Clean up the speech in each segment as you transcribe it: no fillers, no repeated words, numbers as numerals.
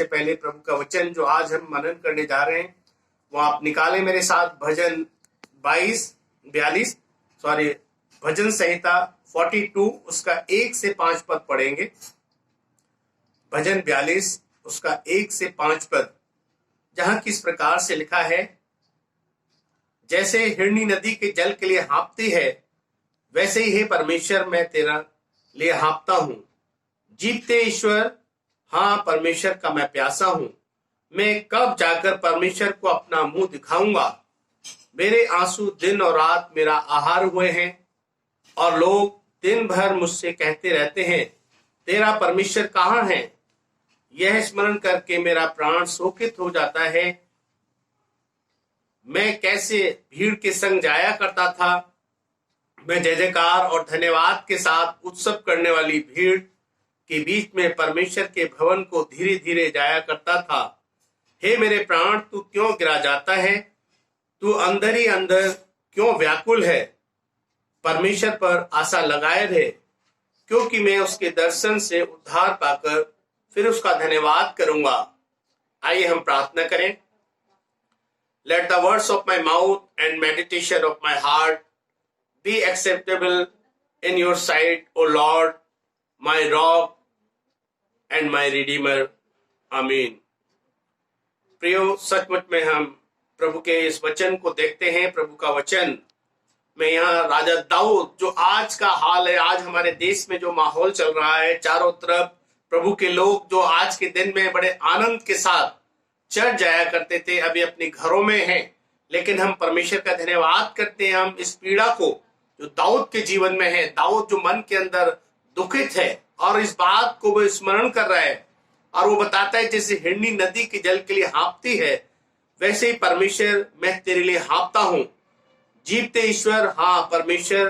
इससे पहले प्रभु का वचन जो आज हम मनन करने जा रहे हैं वो आप निकालें मेरे साथ। भजन 42 भजन संहिता 42 उसका 1 से 5 पद पढ़ेंगे। भजन 42 उसका 1 से 5 पद, जहां किस प्रकार से लिखा है, जैसे हिरनी नदी के जल के लिए हाँफती है, वैसे ही हे परमेश्वर मैं तेरा लिए हाँफता हूं। जीवते ईश्वर, हाँ परमेश्वर का मैं प्यासा हूं। मैं कब जाकर परमेश्वर को अपना मुंह दिखाऊंगा। मेरे आंसू दिन और रात मेरा आहार हुए हैं, और लोग दिन भर मुझसे कहते रहते हैं, तेरा परमेश्वर कहाँ है। यह स्मरण करके मेरा प्राण शोकित हो जाता है। मैं कैसे भीड़ के संग जाया करता था। मैं जय जयकार और धन्यवाद के साथ उत्सव करने वाली भीड़ के बीच में परमेश्वर के भवन को धीरे धीरे जाया करता था। हे मेरे प्राण, तू क्यों गिरा जाता है। तू अंदर ही अंदर क्यों व्याकुल है। परमेश्वर पर आशा लगाए रहे, क्योंकि मैं उसके दर्शन से उद्धार पाकर फिर उसका धन्यवाद करूंगा। आइए हम प्रार्थना करें। Let the words of my mouth and meditation of my heart be acceptable in your sight, O Lord, my rock and my redeemer. आमीन। प्रियो, सचमुच में हम प्रभु के इस वचन को देखते हैं। प्रभु का वचन में यहाँ राजा दाऊद, जो आज का हाल है, आज हमारे देश में जो माहौल चल रहा है, चारों तरफ प्रभु के लोग जो आज के दिन में बड़े आनंद के साथ चर्च जाया करते थे, अभी अपने घरों में हैं, लेकिन हम परमेश्वर का धन्यवाद करते हैं। हम इस पीड़ा को जो दाऊद के जीवन में है, दाऊद जो मन के अंदर दुखित है और इस बात को वो स्मरण कर रहा है, और वो बताता है जैसे हिरनी नदी के जल के लिए हाँफती है, वैसे ही परमेश्वर मैं तेरे लिए हाँफता हूं। जीवते ईश्वर, हाँ परमेश्वर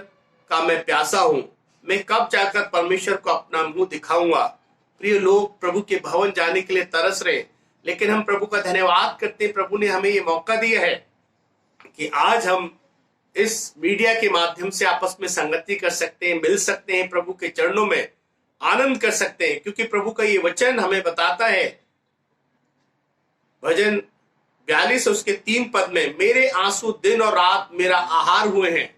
का मैं प्यासा हूं। मैं कब जाकर परमेश्वर को अपना मुंह दिखाऊंगा। प्रिय लोग, प्रभु के भवन जाने के लिए तरस रहे, लेकिन हम प्रभु का धन्यवाद करते हैं। प्रभु ने हमें ये मौका दिया है कि आज हम इस मीडिया के माध्यम से आपस में संगति कर सकते हैं, मिल सकते हैं, प्रभु के चरणों में आनंद कर सकते हैं, क्योंकि प्रभु का ये वचन हमें बताता है। भजन 42 उसके 3 पद में, मेरे आंसू दिन और रात मेरा आहार हुए हैं।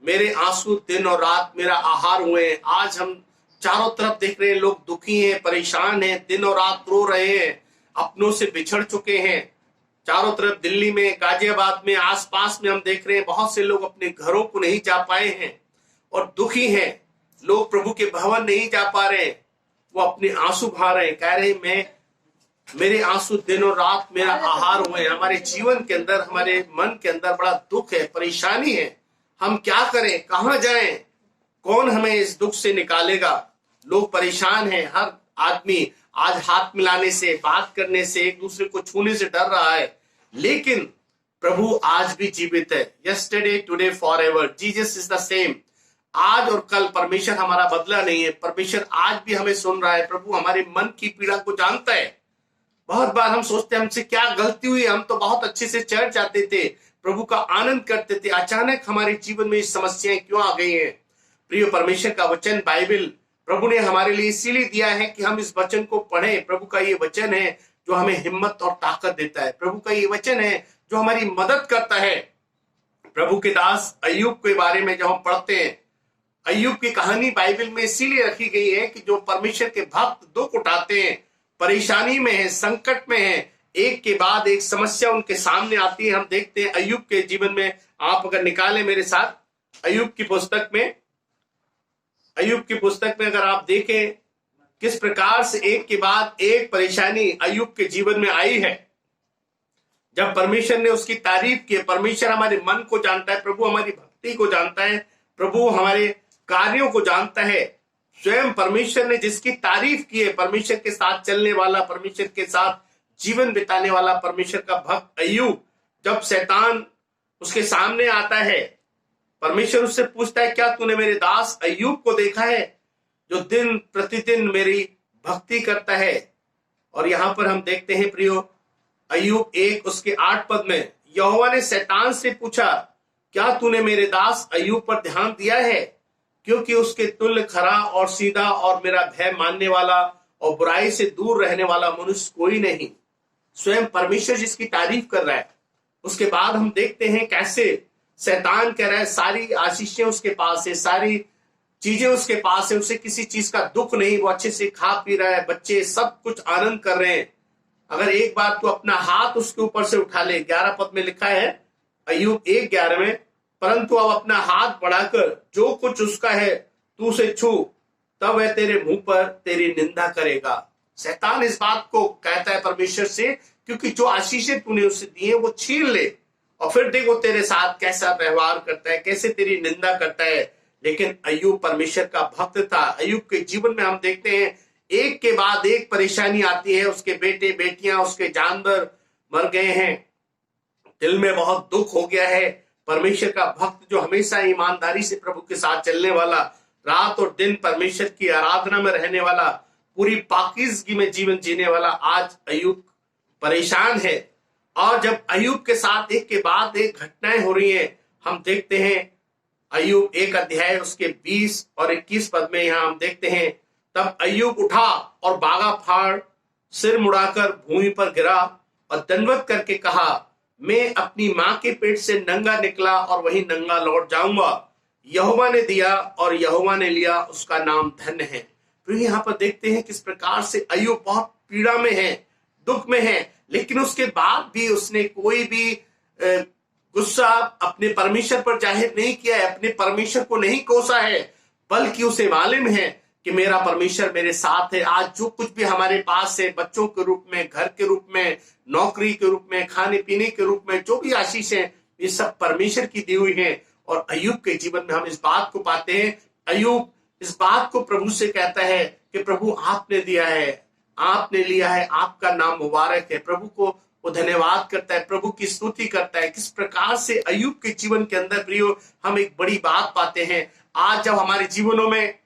मेरे आंसू दिन और रात मेरा आहार हुए हैं। आज हम चारों तरफ देख रहे हैं, लोग दुखी हैं, परेशान हैं, दिन और रात रो रहे हैं, अपनों से बिछड़ चुके हैं। चारों तरफ दिल्ली में, गाजियाबाद में, आसपास में हम देख रहे हैं बहुत से लोग अपने घरों को नहीं जा पाए हैं और दुखी हैं। लोग प्रभु के भवन नहीं जा पा रहे हैं, वो अपने आंसू बहा रहे हैं, कह रहे हैं मेरे आंसू दिन और रात मेरा आहार हुए। हमारे जीवन के अंदर, हमारे मन के अंदर बड़ा दुख है, परेशानी है। हम क्या करें, कहां जाएं, कौन हमें इस दुख से निकालेगा। लोग परेशान हैं। हर आदमी आज हाथ मिलाने से, बात करने से, एक दूसरे को छूने से डर रहा है, लेकिन प्रभु आज भी जीवित है। Yesterday, today, forever, Jesus is the same. आज और कल परमेश्वर हमारा बदला नहीं है। परमेश्वर आज भी हमें सुन रहा है। प्रभु हमारे मन की पीड़ा को जानता है। बहुत बार हम सोचते हैं हमसे क्या गलती हुई, हम तो बहुत अच्छे से चर्च जाते थे, प्रभु का आनंद करते थे, अचानक हमारे जीवन में समस्याएं क्यों आ गई हैं। प्रिय, परमेश्वर का वचन बाइबल प्रभु ने हमारे लिए इसीलिए दिया है कि हम इस वचन को पढ़ें। प्रभु का ये वचन है जो हमें हिम्मत और ताकत देता है। प्रभु का ये वचन है जो हमारी मदद करता है। प्रभु के दास अय्यूब के बारे में जब हम पढ़ते हैं, अय्यूब की कहानी बाइबल में इसीलिए रखी गई है कि जो परमेश्वर के भक्त दुख उठाते हैं, परेशानी में है, संकट में है, एक के बाद एक समस्या उनके सामने आती है। हम देखते हैं अय्यूब के जीवन में, आप अगर निकालें मेरे साथ अय्यूब की पुस्तक में, अय्यूब की पुस्तक में अगर आप देखें किस प्रकार से एक के बाद एक परेशानी अय्यूब के जीवन में आई है। जब परमेश्वर ने उसकी तारीफ की, परमेश्वर हमारे मन को जानता है, प्रभु हमारी भक्ति को जानता है, प्रभु हमारे कार्यों को जानता है। स्वयं परमेश्वर ने जिसकी तारीफ की है, परमेश्वर के साथ चलने वाला, परमेश्वर के साथ जीवन बिताने वाला परमेश्वर का भक्त अय्यूब, जब शैतान उसके सामने आता है, परमेश्वर उससे पूछता है, क्या तूने मेरे दास अय्यूब को देखा है जो दिन प्रतिदिन मेरी भक्ति करता है। और यहां पर हम देखते हैं प्रियो, अय्यूब 1 उसके 8 पद में, यहोवा ने शैतान से पूछा, क्या तूने मेरे दास अय्यूब पर ध्यान दिया है, क्योंकि उसके तुल्य खरा और सीधा और मेरा भय मानने वाला और बुराई से दूर रहने वाला मनुष्य कोई नहीं। स्वयं परमेश्वर जिसकी तारीफ कर रहा है। उसके बाद हम देखते हैं कैसे शैतान कह रहा है सारी आशीषें उसके पास है, सारी चीजें उसके पास है, उसे किसी चीज का दुख नहीं, वो अच्छे से खा पी रहा है, बच्चे सब कुछ आनंद कर रहे हैं। अगर एक बार तू अपना हाथ उसके ऊपर से उठा ले, 11 पद में लिखा है अय्यूब 1:11 में, परंतु अब अपना हाथ बढ़ाकर जो कुछ उसका है तू उसे छू, तब वह तेरे मुंह पर तेरी निंदा करेगा। शैतान इस बात को कहता है परमेश्वर से, क्योंकि जो आशीषें तूने उसे दी है वो छीन ले, और फिर देखो तेरे साथ कैसा व्यवहार करता है, कैसे तेरी निंदा करता है। लेकिन अय्यूब परमेश्वर का भक्त था। अय्यूब के जीवन में हम देखते हैं एक के बाद एक परेशानी आती है। उसके बेटे बेटियां, उसके जानवर मर गए हैं, दिल में बहुत दुख हो गया है। परमेश्वर का भक्त जो हमेशा ईमानदारी से प्रभु के साथ चलने वाला, रात और दिन परमेश्वर की आराधना में रहने वाला, पूरी पाकीज़गी में जीवन जीने वाला, आज अय्यूब परेशान है। और जब अय्यूब के साथ एक के बाद एक घटनाएं हो रही हैं, हम देखते हैं अय्यूब 1 अध्याय उसके 20 और 21 पद में यहां हम देखते हैं, तब अय्यूब उठा और बागा फाड़ सिर मुड़ाकर भूमि पर गिरा और दंडवत करके कहा, मैं अपनी मां के पेट से नंगा निकला और वही नंगा लौट जाऊंगा। यहोवा ने दिया और यहोवा ने लिया, उसका नाम धन्य है। तो यहाँ पर देखते हैं किस प्रकार से अय्यूब बहुत पीड़ा में है, दुख में है, लेकिन उसके बाद भी उसने कोई भी गुस्सा अपने परमेश्वर पर जाहिर नहीं किया है, अपने परमेश्वर को नहीं कोसा है, बल्कि उसे मालूम है कि मेरा परमेश्वर मेरे साथ है। आज जो कुछ भी हमारे पास है, बच्चों के रूप में, घर के रूप में, नौकरी के रूप में, खाने पीने के रूप में, जो भी आशीष है, ये सब परमेश्वर की दी हुई है। और अय्यूब के जीवन में हम इस बात को पाते हैं। अय्यूब इस बात को प्रभु से कहता है कि प्रभु आपने दिया है, आपने लिया है, आपका नाम मुबारक है। प्रभु को वो धन्यवाद करता है, प्रभु की स्तुति करता है। किस प्रकार से अय्यूब के जीवन के अंदर प्रियो हम एक बड़ी बात पाते हैं। आज जब हमारे जीवनों में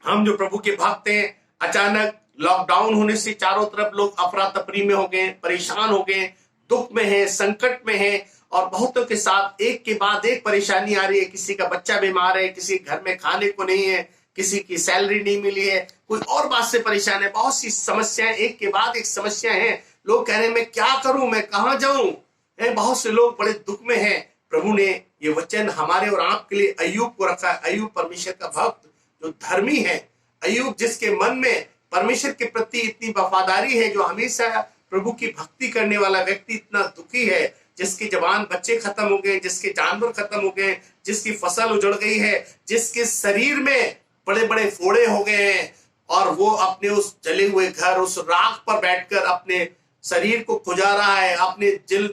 हम जो प्रभु के भक्त हैं, अचानक लॉकडाउन होने से चारों तरफ लोग अफरा तफरी में हो गए, परेशान हो गए, दुख में है, संकट में है, और बहुतों के साथ एक के बाद एक परेशानी आ रही है। किसी का बच्चा बीमार है, किसी घर में खाने को नहीं है, किसी की सैलरी नहीं मिली है, कोई और बात से परेशान है। बहुत सी समस्याएं, एक के बाद एक समस्या है। लोग कह रहे हैं मैं क्या करूं, मैं कहां जाऊं। बहुत से लोग बड़े दुख में हैं। प्रभु ने ये वचन हमारे और आपके लिए अय्यूब को रखा है। अय्यूब परमेश्वर का भक्त जो धर्मी है, अय्यूब जिसके मन में परमेश्वर के प्रति इतनी वफादारी है, जो हमेशा प्रभु की भक्ति करने वाला व्यक्ति इतना दुखी है, जिसके जवान बच्चे खत्म हो गए, जिसके जानवर खत्म हो गए, जिसकी फसल उजड़ गई है, जिसके शरीर में बड़े बड़े फोड़े हो गए हैं, और वो अपने उस जले हुए घर, उस राख पर बैठकर अपने शरीर को खुजा रहा है, अपने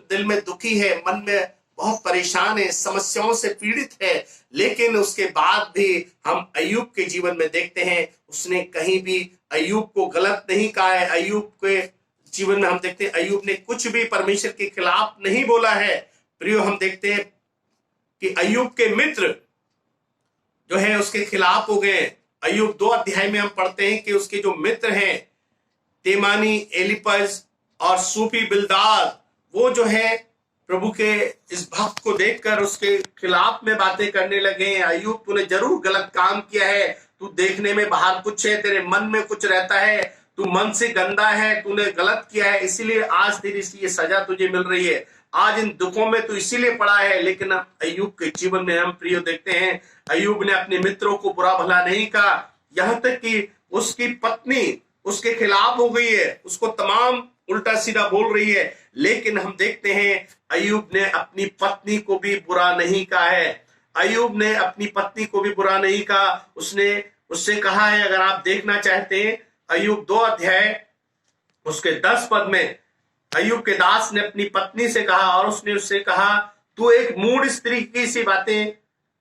दिल में दुखी है, मन में बहुत परेशान है, समस्याओं से पीड़ित है। लेकिन उसके बाद भी हम अय्यूब के जीवन में देखते हैं, उसने कहीं भी अय्यूब को गलत नहीं कहा है। अय्यूब के जीवन में हम देखते हैं अय्यूब ने कुछ भी परमेश्वर के खिलाफ नहीं बोला है। प्रियो, हम देखते हैं कि अय्यूब के मित्र जो है उसके खिलाफ हो गए। अय्यूब 2 अध्याय में हम पढ़ते हैं कि उसके जो मित्र हैं, तेमानी, एलिपज और सूफी बिल्दाद, वो जो है प्रभु के इस भक्त को देखकर उसके खिलाफ में बातें करने लगे। अय्यूब, तूने जरूर गलत काम किया है, तू देखने में बाहर कुछ है, तेरे मन में कुछ रहता है, तू मन से गंदा है, तूने गलत किया है, इसीलिए आज तेरी ये सजा तुझे मिल रही है, आज इन दुखों में तू इसीलिए पड़ा है। लेकिन अय्यूब के जीवन में हम प्रियो देखते हैं, अय्यूब ने अपने मित्रों को बुरा भला नहीं कहा, यहां तक कि उसकी पत्नी उसके खिलाफ हो गई है, उसको तमाम उल्टा सीधा बोल रही है, लेकिन हम देखते हैं अय्यूब ने अपनी पत्नी को भी बुरा नहीं कहा है। अय्यूब ने अपनी पत्नी को भी बुरा नहीं कहा। उसने उससे कहा है, अगर आप देखना चाहते हैं, अय्यूब 2 अध्याय उसके 10 पद में अय्यूब के दास ने अपनी पत्नी से कहा, और उसने उससे कहा, तू एक मूढ़ स्त्री की सी बातें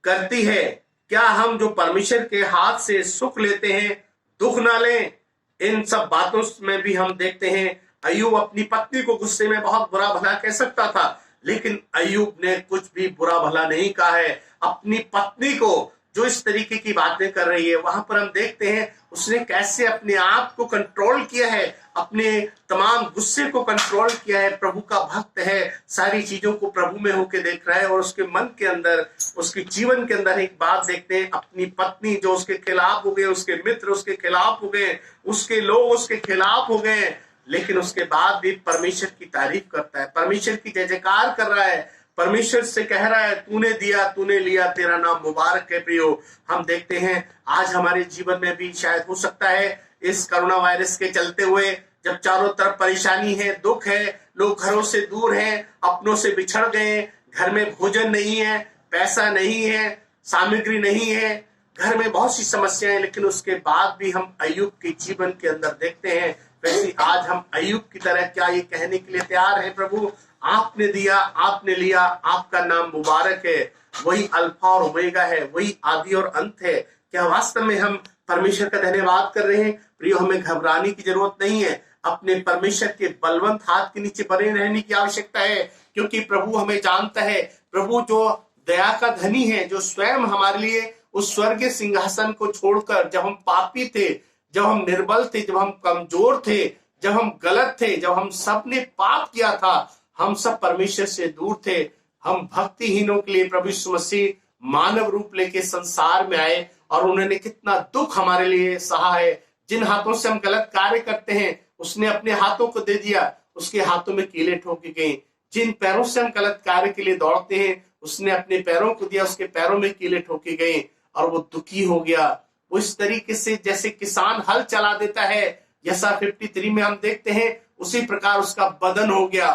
करती है, क्या हम जो परमेश्वर के हाथ से सुख लेते हैं दुख ना लें। इन सब बातों में भी हम देखते हैं अय्यूब अपनी पत्नी को गुस्से में बहुत बुरा भला कह सकता था, लेकिन अय्यूब ने कुछ भी बुरा भला नहीं कहा है। अपनी पत्नी को जो इस तरीके की बातें कर रही है, वहां पर हम देखते हैं उसने कैसे अपने आप को कंट्रोल किया है, अपने तमाम गुस्से को कंट्रोल किया है। प्रभु का भक्त है, सारी चीजों को प्रभु में होके देख रहा है, और उसके मन के अंदर, उसके जीवन के अंदर एक बात देखते हैं, अपनी पत्नी जो उसके खिलाफ हो गए, उसके मित्र उसके खिलाफ हो गए, उसके लोग उसके खिलाफ हो गए, लेकिन उसके बाद भी परमेश्वर की तारीफ करता है, परमेश्वर की जय जयकार कर रहा है, परमेश्वर से कह रहा है तूने दिया तूने लिया, तेरा नाम मुबारक है। प्रियो, हम देखते हैं आज हमारे जीवन में भी शायद हो सकता है इस कोरोना वायरस के चलते हुए, जब चारों तरफ परेशानी है, दुख है, लोग घरों से दूर हैं, अपनों से बिछड़ गए, घर में भोजन नहीं है, पैसा नहीं है, सामग्री नहीं है, घर में बहुत सी समस्याएं, लेकिन उसके बाद भी हम अय्यूब के जीवन के अंदर देखते हैं, वैसे आज हम अय्यूब की तरह क्या ये कहने के लिए तैयार हैं, प्रभु आपने दिया आपने लिया, आपका नाम मुबारक है, वही अल्फा और ओमेगा है, वही आदि और अंत है। क्या वास्तव में हम परमेश्वर का धन्यवाद कर रहे हैं? प्रियो, हमें घबराने की जरूरत नहीं है, अपने परमेश्वर के बलवंत हाथ के नीचे बने रहने की आवश्यकता है, क्योंकि प्रभु हमें जानता है। प्रभु जो दया का धनी है, जो स्वयं हमारे लिए उस स्वर्गीय सिंहासन को छोड़कर, जब हम पापी थे, जब हम निर्बल थे, जब हम कमजोर थे, जब हम गलत थे, जब हम सब ने पाप किया था, हम सब परमेश्वर से दूर थे, हम भक्तिहीनों के लिए प्रभु यीशु मसीह मानव रूप लेके संसार में आए, और उन्होंने कितना दुख हमारे लिए सहा है। जिन हाथों से हम गलत कार्य करते हैं, उसने अपने हाथों को दे दिया, उसके हाथों में कीले ठोके गए। जिन पैरों से हम गलत कार्य के लिए दौड़ते हैं, उसने अपने पैरों को दिया, उसके पैरों में कीले ठोके गए, और वो दुखी हो गया। वो इस तरीके से जैसे किसान हल चला देता है, यसा 53 में हम देखते हैं, उसी प्रकार उसका बदन हो गया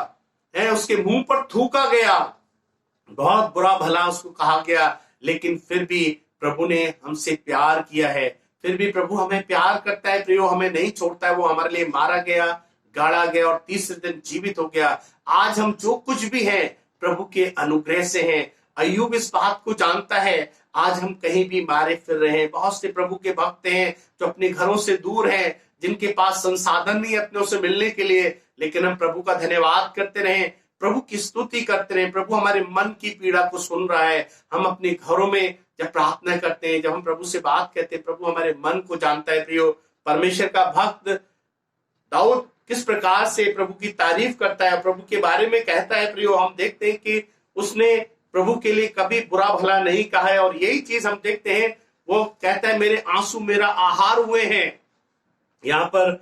है, उसके मुंह पर थूका गया, बहुत बुरा भला उसको कहा गया, लेकिन फिर भी प्रभु ने हमसे प्यार किया है, फिर भी प्रभु हमें प्यार करता है। प्रियो, हमें नहीं छोड़ता है, वो हमारे लिए मारा गया, गाड़ा गया और तीसरे दिन जीवित हो गया। आज हम जो कुछ भी हैं प्रभु के अनुग्रह से हैं। अय्यूब इस बात को जानता है। आज हम कहीं भी मारे फिर रहे हैं, बहुत से प्रभु के भक्त हैं जो अपने घरों से दूर हैं, जिनके पास संसाधन नहीं अपनों से मिलने के लिए, लेकिन हम प्रभु का धन्यवाद करते रहें, प्रभु की स्तुति करते रहें। प्रभु हमारे मन की पीड़ा को सुन रहा है। हम अपने घरों में जब प्रार्थना करते हैं, जब हम प्रभु से बात करते हैं, प्रभु हमारे मन को जानता है। प्रियो, परमेश्वर का भक्त दाऊद किस प्रकार से प्रभु की तारीफ करता है, प्रभु के बारे में कहता है। प्रियो, हम देखते हैं कि उसने प्रभु के लिए कभी बुरा भला नहीं कहा है, और यही चीज हम देखते हैं, वो कहता है मेरे आंसू मेरा आहार हुए हैं। यहाँ पर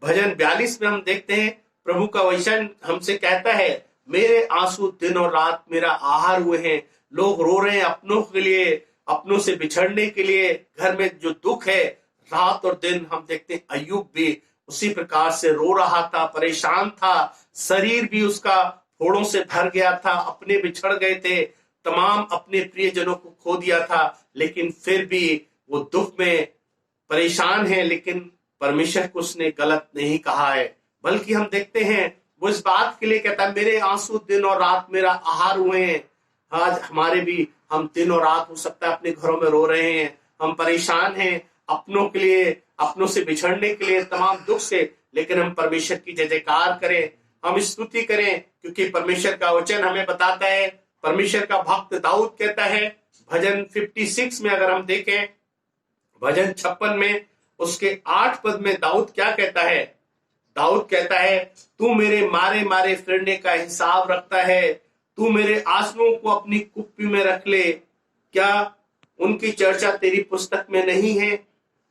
भजन 42 में हम देखते हैं, प्रभु का वचन हमसे कहता है मेरे आंसू दिन और रात मेरा आहार हुए हैं। लोग रो रहे हैं अपनों के लिए, अपनों से बिछड़ने के लिए, घर में जो दुख है, रात और दिन हम देखते हैं अय्यूब भी उसी प्रकार से रो रहा था, परेशान था, शरीर भी उसका फोड़ों से भर गया था, अपने बिछड़ गए थे, तमाम अपने प्रियजनों को खो दिया था, लेकिन फिर भी वो दुख में परेशान है, लेकिन परमेश्वर को उसने गलत नहीं कहा है, बल्कि हम देखते हैं वो इस बात के लिए कहता है मेरे आंसू दिन और रात मेरा आहार हुए हैं। आज हमारे भी, हम दिन और रात हो सकता है अपने घरों में रो रहे हैं, हम परेशान हैं अपनों के लिए, अपनों से बिछड़ने के लिए, तमाम दुख से, लेकिन हम परमेश्वर की जय जयकार करें, हम स्तुति करें, क्योंकि परमेश्वर का वचन हमें बताता है। परमेश्वर का भक्त दाऊद कहता है भजन 56 में, अगर हम देखें भजन 56 में उसके 8 पद में दाऊद क्या कहता है? दाऊद कहता है तू मेरे मारे मारे फिरने का हिसाब रखता है, तू मेरे आंसुओं को अपनी कुप्पी में रख ले, क्या उनकी चर्चा तेरी पुस्तक में नहीं है?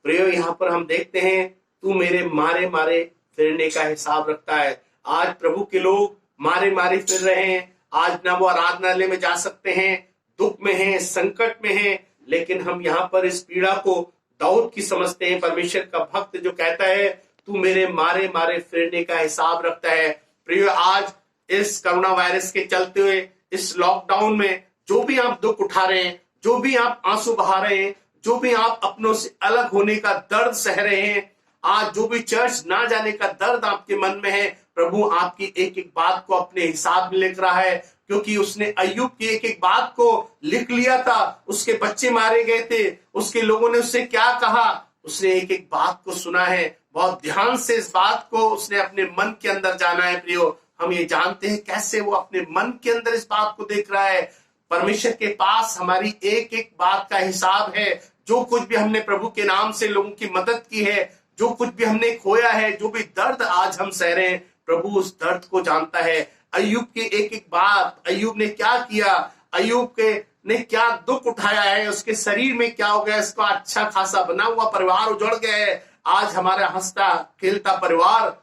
प्रियो, यहाँ पर हम देखते हैं तू मेरे मारे मारे फिरने का हिसाब रखता है। आज प्रभु के लोग मारे मारे फिर रहे हैं, आज ना वो आराधनालय में जा सकते हैं, दुख में हैं, संकट में हैं, लेकिन हम यहाँ पर इस पीड़ा को दाऊद की समझते हैं। परमेश्वर का भक्त जो कहता है तू मेरे मारे मारे फिरने का हिसाब रखता है। प्रियो, आज इस कोरोना वायरस के चलते हुए इस लॉकडाउन में जो भी आप दुख उठा रहे हैं, जो भी आप आंसू बहा रहे हैं, जो भी आप अपनों से अलग होने का दर्द सह रहे हैं, आज जो भी चर्च ना जाने का दर्द आपके मन में है, प्रभु आपकी एक एक बात को अपने हिसाब में लिख रहा है, क्योंकि उसने अय्यूब की एक एक बात को लिख लिया था। उसके बच्चे मारे गए थे, उसके लोगों ने उससे क्या कहा, उसने एक एक बात को सुना है, बहुत ध्यान से इस बात को उसने अपने मन के अंदर जाना है। प्रियो, हम ये जानते हैं कैसे वो अपने मन के अंदर इस बात को देख रहा है। परमेश्वर के पास हमारी एक एक बात का हिसाब है। जो कुछ भी हमने प्रभु के नाम से लोगों की मदद की है, जो कुछ भी हमने खोया है, जो भी दर्द आज हम सह रहे हैं, प्रभु उस दर्द को जानता है। अय्यूब की एक एक बात, अय्यूब ने क्या किया, अय्यूब के ने क्या दुख उठाया है, उसके शरीर में क्या हो गया, इसका अच्छा खासा बना हुआ परिवार उजड़ गया है। आज हमारा हंसता खेलता परिवार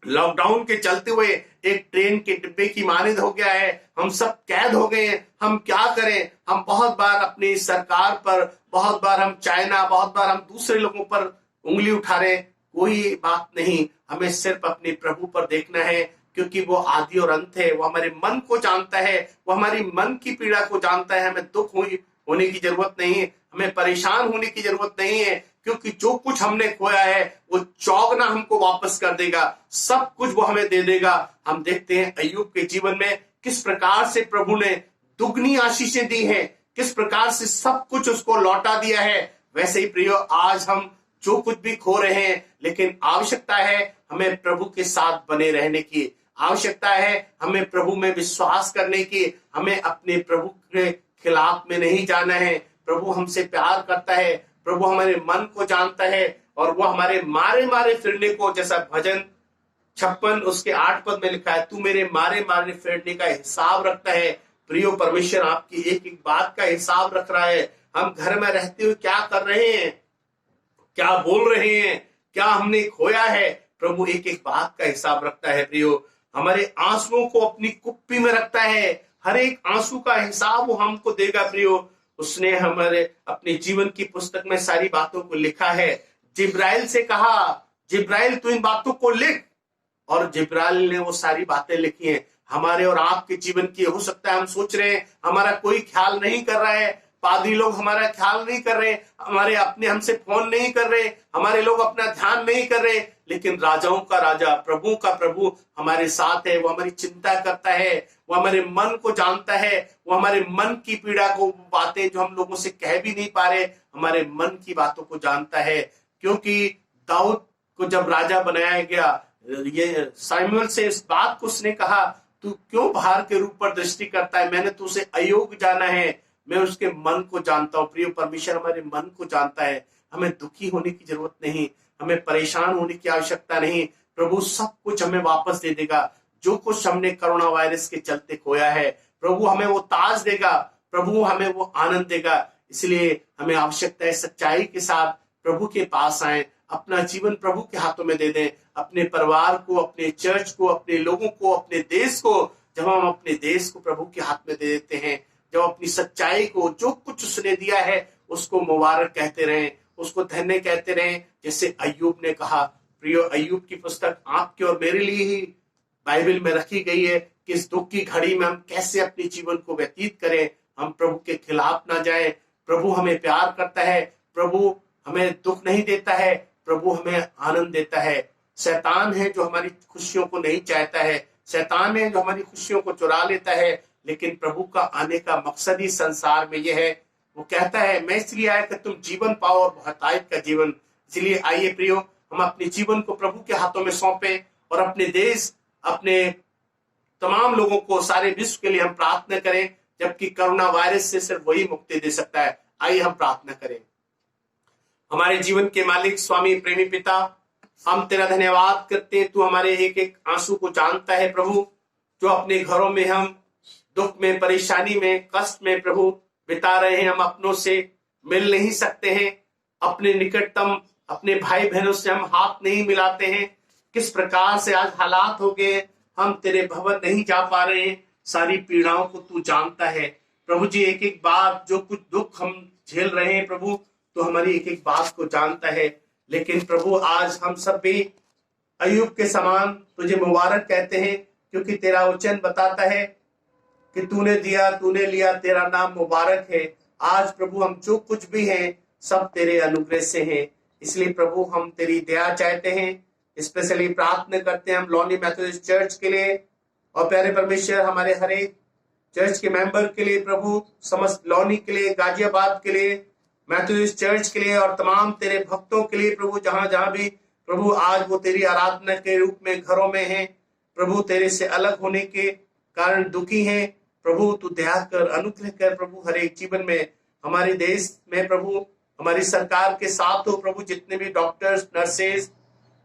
लॉकडाउन के चलते हुए एक ट्रेन के डिब्बे की मानद हो गया है। हम सब कैद हो गए हैं। हम क्या करें? हम बहुत बार अपनी सरकार पर, बहुत बार हम चाइना, बहुत बार हम दूसरे लोगों पर उंगली उठा रहे हैं। कोई बात नहीं, हमें सिर्फ अपने प्रभु पर देखना है, क्योंकि वो आदि और अंत है। वो हमारे मन को जानता है, वो हमारी मन की पीड़ा को जानता है। हमें दुख होने की जरूरत नहीं है, हमें परेशान होने की जरूरत नहीं है, क्योंकि जो कुछ हमने खोया है वो चौगना हमको वापस कर देगा। सब कुछ वो हमें दे देगा। हम देखते हैं अय्यूब के जीवन में किस प्रकार से प्रभु ने दुगनी आशीषें दी हैं, किस प्रकार से सब कुछ उसको लौटा दिया है। वैसे ही प्रियो, आज हम जो कुछ भी खो रहे हैं, लेकिन आवश्यकता है हमें प्रभु के साथ बने रहने की, आवश्यकता है हमें प्रभु में विश्वास करने की। हमें अपने प्रभु के खिलाफ में नहीं जाना है। प्रभु हमसे प्यार करता है, प्रभु हमारे मन को जानता है, और वो हमारे मारे मारे फिरने को, जैसा भजन 56 उसके 8 पद में लिखा है, तू मेरे मारे मारे फिरने का हिसाब रखता है। प्रियो, परमेश्वर आपकी एक एक बात का हिसाब रख रहा है। हम घर में रहते हुए क्या कर रहे हैं, क्या बोल रहे हैं, क्या हमने खोया है, प्रभु एक एक बात का हिसाब रखता है। प्रियो, हमारे आंसुओं को अपनी कुप्पी में रखता है। हर एक आंसू का हिसाब वो हमको देगा। प्रियो, उसने हमारे अपने जीवन की पुस्तक में सारी बातों को लिखा है। जिब्राइल से कहा, जिब्राइल तू इन बातों को लिख, और जिब्राइल ने वो सारी बातें लिखी हैं। हमारे और आपके जीवन की, हो सकता है हम सोच रहे हैं हमारा कोई ख्याल नहीं कर रहा है, पादरी लोग हमारा ख्याल नहीं कर रहे, हमारे अपने हमसे फोन नहीं कर रहे, हमारे लोग अपना ध्यान नहीं कर रहे, लेकिन राजाओं का राजा, प्रभु का प्रभु हमारे साथ है। वो हमारी चिंता करता है, वो हमारे मन को जानता है, वो हमारे मन की पीड़ा को, बातें जो हम लोगों से कह भी नहीं पा रहे, हमारे मन की बातों को जानता है। क्योंकि दाऊद को जब राजा बनाया गया, ये सामुएल से इस बात को उसने कहा, तू क्यों बाहर के रूप पर दृष्टि करता है, मैंने तुझे अयोग्य जाना है, मैं उसके मन को जानता हूं। प्रिय, परमेश्वर हमारे मन को जानता है। हमें दुखी होने की जरूरत नहीं, हमें परेशान होने की आवश्यकता नहीं। प्रभु सब कुछ हमें वापस दे देगा। जो कुछ हमने कोरोना वायरस के चलते खोया है, प्रभु हमें वो ताज देगा, प्रभु हमें वो आनंद देगा। इसलिए हमें आवश्यकता है सच्चाई के साथ प्रभु के पास आए, अपना जीवन प्रभु के हाथों में दे दें, अपने परिवार को, अपने चर्च को, अपने लोगों को, अपने देश को। जब हम अपने देश को प्रभु के हाथ में दे देते हैं, जब अपनी सच्चाई को, जो कुछ उसने दिया है, उसको मुबारक कहते रहें, उसको धन्य कहते रहें, जैसे अय्यूब ने कहा। प्रियो, अय्यूब की पुस्तक आपके और मेरे लिए ही बाइबल में रखी गई है कि इस दुख की घड़ी में हम कैसे अपने जीवन को व्यतीत करें, हम प्रभु के खिलाफ ना जाएं। प्रभु हमें प्यार करता है, प्रभु हमें दुख नहीं देता है, प्रभु हमें आनंद देता है। शैतान है जो हमारी खुशियों को नहीं चाहता है, शैतान है जो हमारी खुशियों को चुरा लेता है, लेकिन प्रभु का आने का मकसद ही संसार में यह है। वो कहता है, मैं इसलिए आया कि तुम जीवन पाओ और बहुतायत का जीवन। इसलिए आइए प्रियो, हम अपने जीवन को प्रभु के हाथों में सौंपें, और अपने देश, अपने तमाम लोगों को, सारे विश्व के लिए हम प्रार्थना करें, जबकि कोरोना वायरस से सिर्फ वही मुक्ति दे सकता है। आइए हम प्रार्थना करें। हमारे जीवन के मालिक, स्वामी, प्रेमी पिता, हम तेरा धन्यवाद करते हैं। तू हमारे एक एक आंसू को जानता है प्रभु। जो अपने घरों में हम दुख में, परेशानी में, कष्ट में प्रभु बिता रहे हैं, हम अपनों से मिल नहीं सकते हैं, अपने निकटतम, अपने भाई बहनों से हम हाथ नहीं मिलाते हैं। किस प्रकार से आज हालात हो गए, हम तेरे भवन नहीं जा पा रहे हैं। सारी पीड़ाओं को तू जानता है प्रभु जी। एक एक बात, जो कुछ दुख हम झेल रहे हैं प्रभु, तो हमारी एक एक बात को जानता है। लेकिन प्रभु, आज हम सब भी अय्यूब के समान तुझे मुबारक कहते हैं, क्योंकि तेरा वचन बताता है कि तूने दिया, तूने लिया, तेरा नाम मुबारक है। आज प्रभु, हम जो कुछ भी हैं, सब तेरे अनुग्रह से हैं। इसलिए प्रभु, हम तेरी दया चाहते हैं। स्पेशली प्रार्थना करते हैं हम लॉनी मेथोडिस्ट चर्च के लिए, और प्यारे परमेश्वर, हमारे हर एक चर्च के मेंबर के लिए प्रभु, समस्त लॉनी के लिए, गाजियाबाद के लिए, मेथोडिस्ट चर्च के लिए, और तमाम तेरे भक्तों के लिए प्रभु, जहां जहां भी प्रभु आज वो तेरी आराधना के रूप में घरों में हैं प्रभु, तेरे से अलग होने के कारण दुखी हैं। प्रभु तू दया कर, अनुग्रह कर प्रभु, हर एक जीवन में, हमारे देश में प्रभु, हमारी सरकार के साथ हो प्रभु, जितने भी डॉक्टर्स, नर्सेज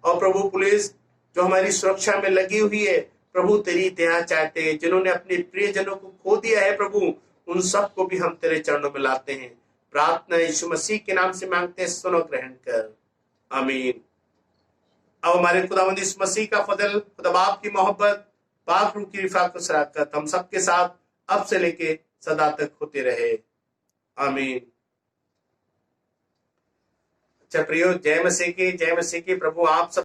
और प्रभु पुलिस जो हमारी सुरक्षा में लगी हुई है प्रभु, तेरी दया चाहते हैं। जिन्होंने अपने प्रियजनों को खो दिया है प्रभु, उन सबको भी हम तेरे चरणों में लाते हैं। प्रार्थना यीशु मसीह के नाम से मांगते हैं, सुनो, ग्रहण कर, आमीन। अब हमारे खुदावंद यीशु मसीह का फजल, खुदा बाप की मोहब्बत, पाक रूह की रिफाकत, शराकत हम सबके साथ अब से लेके सदा तक होते रहे, आमीन। अच्छा प्रियो, जय मसीह की, जय मसीह की। प्रभु आप सब